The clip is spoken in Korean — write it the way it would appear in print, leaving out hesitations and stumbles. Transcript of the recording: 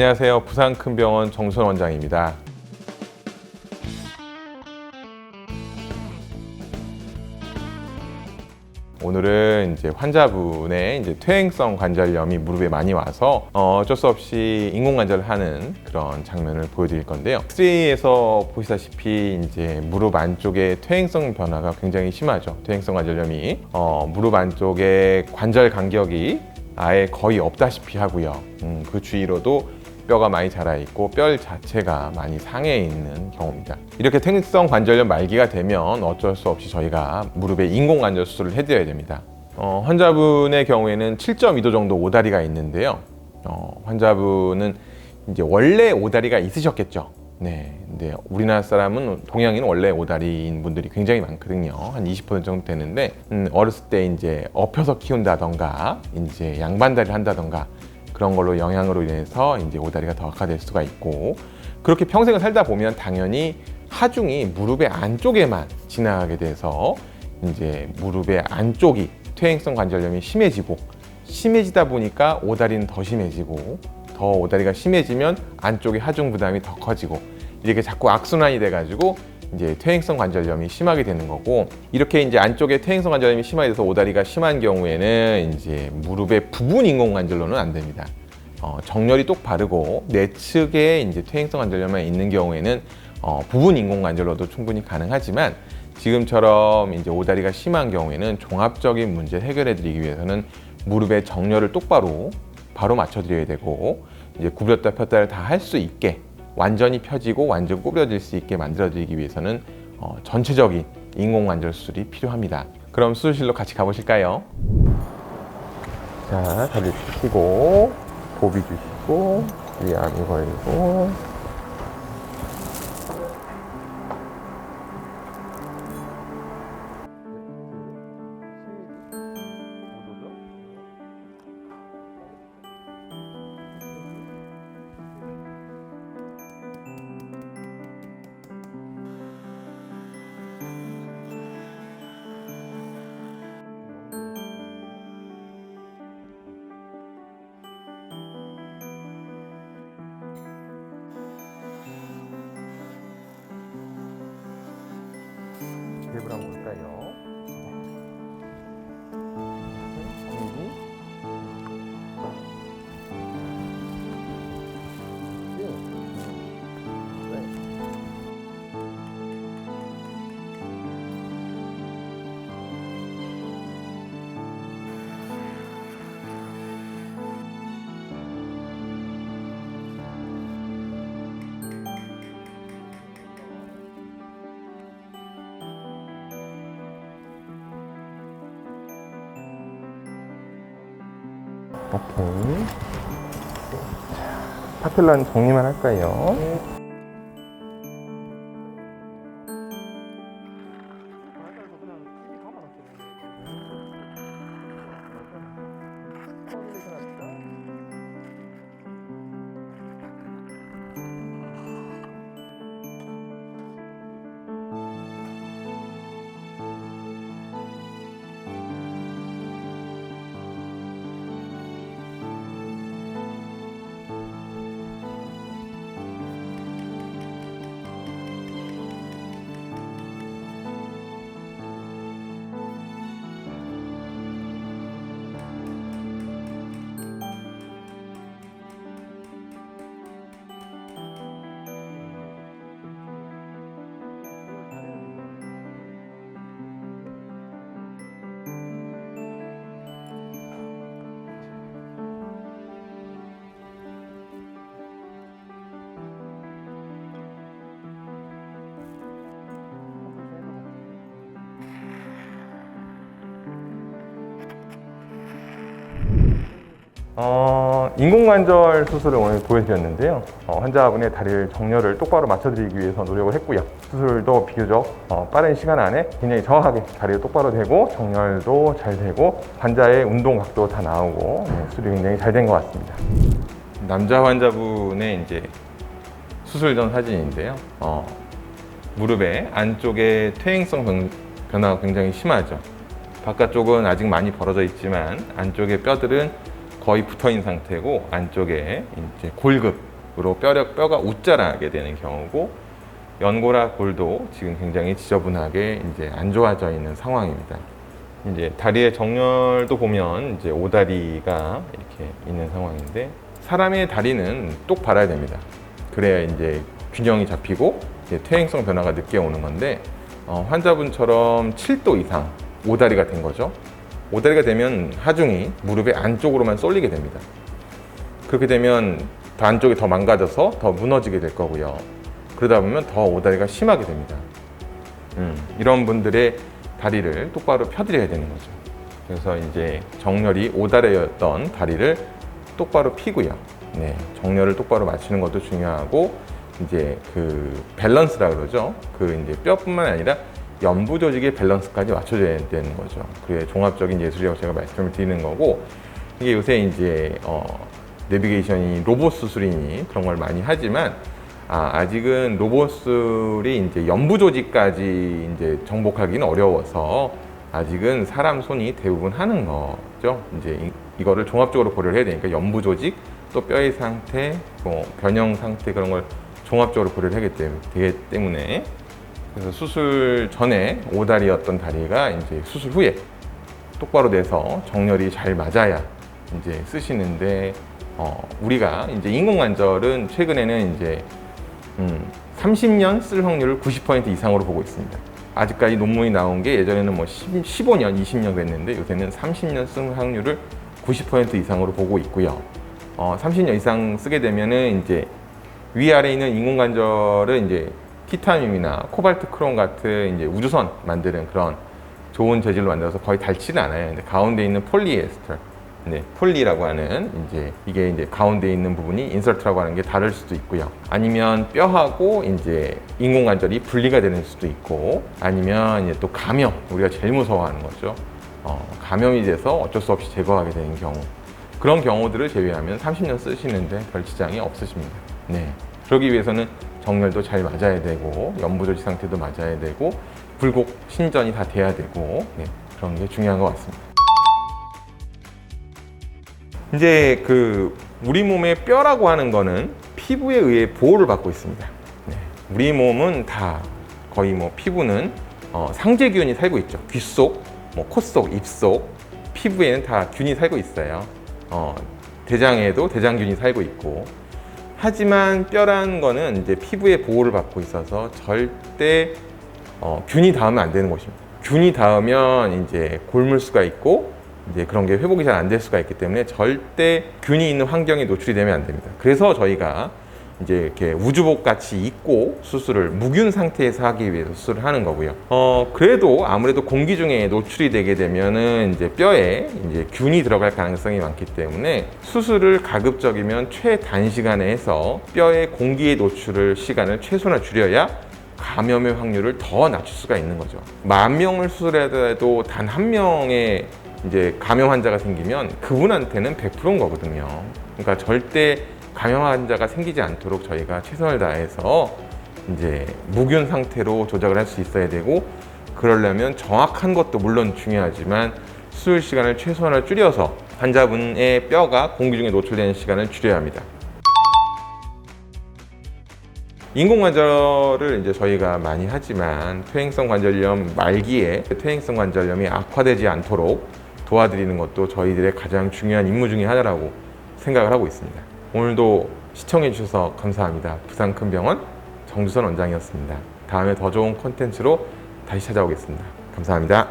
안녕하세요. 부산큰병원 정순 원장입니다. 오늘은 이제 환자분의 퇴행성 관절염이 무릎에 많이 와서 어쩔 수 없이 인공관절을 하는 그런 장면을 보여드릴 건데요. 엑스레이에서 보시다시피 이제 무릎 안쪽에 퇴행성 변화가 굉장히 심하죠. 퇴행성 관절염이 무릎 안쪽에 관절 간격이 아예 거의 없다시피 하고요. 그 주위로도 뼈가 많이 자라 있고 뼈 자체가 많이 상해 있는 경우입니다. 이렇게 퇴행성 관절염 말기가 되면 어쩔 수 없이 저희가 무릎에 인공관절 수술을 해드려야 됩니다. 환자분의 경우에는 7.2도 정도 오다리가 있는데요. 환자분은 이제 원래 오다리가 있으셨겠죠. 네, 근데 우리나라 사람은 동양인 원래 오다리인 분들이 굉장히 많거든요. 한 20% 정도 되는데 어렸을 때 이제 엎혀서 키운다던가 이제 양반다리를 한다던가 그런 걸로 영향으로 인해서 이제 오다리가 더 악화될 수가 있고, 그렇게 평생을 살다 보면 당연히 하중이 무릎의 안쪽에만 지나가게 돼서 이제 무릎의 안쪽이 퇴행성 관절염이 심해지다 보니까 오다리는 더 심해지고, 더 오다리가 심해지면 안쪽의 하중 부담이 더 커지고, 이렇게 자꾸 악순환이 돼가지고 이제 퇴행성 관절염이 심하게 되는 거고, 이렇게 이제 안쪽에 퇴행성 관절염이 심하게 돼서 오다리가 심한 경우에는 이제 무릎의 부분 인공관절로는 안 됩니다. 정렬이 똑 바르고 내측에 이제 퇴행성 관절염만 있는 경우에는 부분 인공관절로도 충분히 가능하지만, 지금처럼 이제 오다리가 심한 경우에는 종합적인 문제 해결해 드리기 위해서는 무릎의 정렬을 똑바로 바로 맞춰 드려야 되고, 이제 구부렸다 폈다를 다 할 수 있게 완전히 펴지고 완전 구부러질 수 있게 만들어 드리기 위해서는 전체적인 인공관절 수술이 필요합니다. 그럼 수술실로 같이 가보실까요? 자, 다리 펴시고 고비 주시고 위아래 걸고, 랩을 한번 볼까요? 오케이. 파틀란 정리만 할까요? 인공관절 수술을 오늘 보여드렸는데요. 환자분의 다리를 정렬을 똑바로 맞춰드리기 위해서 노력을 했고요. 수술도 비교적 빠른 시간 안에 굉장히 정확하게 다리가 똑바로 되고 정렬도 잘 되고 환자의 운동 각도 다 나오고 수술이 굉장히 잘 된 것 같습니다. 남자 환자분의 이제 수술 전 사진인데요. 무릎의 안쪽에 퇴행성 변화가 굉장히 심하죠. 바깥쪽은 아직 많이 벌어져 있지만 안쪽의 뼈들은 거의 붙어 있는 상태고 안쪽에 이제 골급으로 뼈가 웃자라게 되는 경우고 연골과 골도 지금 굉장히 지저분하게 이제 안 좋아져 있는 상황입니다. 이제 다리의 정렬도 보면 이제 오다리가 이렇게 있는 상황인데 사람의 다리는 똑 발아야 됩니다. 그래야 이제 균형이 잡히고 이제 퇴행성 변화가 늦게 오는 건데 환자분처럼 7도 이상 오다리가 된 거죠. 오다리가 되면 하중이 무릎의 안쪽으로만 쏠리게 됩니다. 그렇게 되면 더 안쪽이 더 망가져서 더 무너지게 될 거고요. 그러다 보면 더 오다리가 심하게 됩니다. 이런 분들의 다리를 똑바로 펴드려야 되는 거죠. 그래서 이제 정렬이 오다리였던 다리를 똑바로 피고요. 네, 정렬을 똑바로 맞추는 것도 중요하고 이제 그 밸런스라 그러죠. 그 이제 뼈뿐만 아니라 연부 조직의 밸런스까지 맞춰줘야 되는 거죠. 그게 종합적인 예술이라고 제가 말씀을 드리는 거고 이게 요새 이제 내비게이션이 로봇 수술이니 그런 걸 많이 하지만 아직은 로봇 수술이 이제 연부 조직까지 이제 정복하기는 어려워서 아직은 사람 손이 대부분 하는 거죠. 이제 이거를 종합적으로 고려를 해야 되니까 연부 조직 또 뼈의 상태, 뭐 변형 상태 그런 걸 종합적으로 고려를 하기 때문에 그래서 수술 전에 오다리였던 다리가 이제 수술 후에 똑바로 돼서 정렬이 잘 맞아야 이제 쓰시는데 우리가 이제 인공관절은 최근에는 이제 30년 쓸 확률을 90% 이상으로 보고 있습니다. 아직까지 논문이 나온 게 예전에는 뭐 15년, 20년 그랬는데 요새는 30년 쓸 확률을 90% 이상으로 보고 있고요. 30년 이상 쓰게 되면은 이제 위아래에 있는 인공관절은 이제 티타늄이나 코발트 크롬 같은 이제 우주선 만드는 그런 좋은 재질로 만들어서 거의 닳지는 않아요. 근데 가운데 있는 폴리에스터, 네, 폴리라고 하는 이게 이제 가운데 있는 부분이 인설트라고 하는 게 다를 수도 있고요. 아니면 뼈하고 이제 인공관절이 분리가 되는 수도 있고, 아니면 이제 또 감염, 우리가 제일 무서워하는 거죠. 감염이 돼서 어쩔 수 없이 제거하게 되는 경우, 그런 경우들을 제외하면 30년 쓰시는데 별 지장이 없으십니다. 네, 그러기 위해서는 정렬도 잘 맞아야 되고 연부조직 상태도 맞아야 되고 굴곡 신전이 다 돼야 되고 네, 그런 게 중요한 것 같습니다. 이제 그 우리 몸의 뼈라고 하는 거는 피부에 의해 보호를 받고 있습니다. 네, 우리 몸은 다 거의 뭐 피부는 상재균이 살고 있죠. 귀 속, 뭐 코 속, 입 속, 피부에는 다 균이 살고 있어요. 대장에도 대장균이 살고 있고. 하지만 뼈라는 거는 이제 피부의 보호를 받고 있어서 절대 균이 닿으면 안 되는 것입니다. 균이 닿으면 이제 곪을 수가 있고 이제 그런 게 회복이 잘 안 될 수가 있기 때문에 절대 균이 있는 환경에 노출이 되면 안 됩니다. 그래서 저희가 이제 이렇게 우주복 같이 입고 수술을 무균 상태에서 하기 위해서 수술을 하는 거고요. 그래도 아무래도 공기 중에 노출이 되게 되면은 이제 뼈에 이제 균이 들어갈 가능성이 많기 때문에 수술을 가급적이면 최단시간에 해서 뼈의 공기의 노출을 시간을 최소한 줄여야 감염의 확률을 더 낮출 수가 있는 거죠. 10,000명을 수술해도 단 한 명의 이제 감염 환자가 생기면 그분한테는 100%인 거거든요. 그러니까 절대 감염 환자가 생기지 않도록 저희가 최선을 다해서 이제 무균 상태로 조작을 할 수 있어야 되고, 그러려면 정확한 것도 물론 중요하지만 수술 시간을 최소한을 줄여서 환자분의 뼈가 공기 중에 노출되는 시간을 줄여야 합니다. 인공관절을 이제 저희가 많이 하지만 퇴행성 관절염 말기에 퇴행성 관절염이 악화되지 않도록 도와드리는 것도 저희들의 가장 중요한 임무 중에 하나라고 생각을 하고 있습니다. 오늘도 시청해 주셔서 감사합니다. 부산큰병원 정주선 원장이었습니다. 다음에 더 좋은 콘텐츠로 다시 찾아오겠습니다. 감사합니다.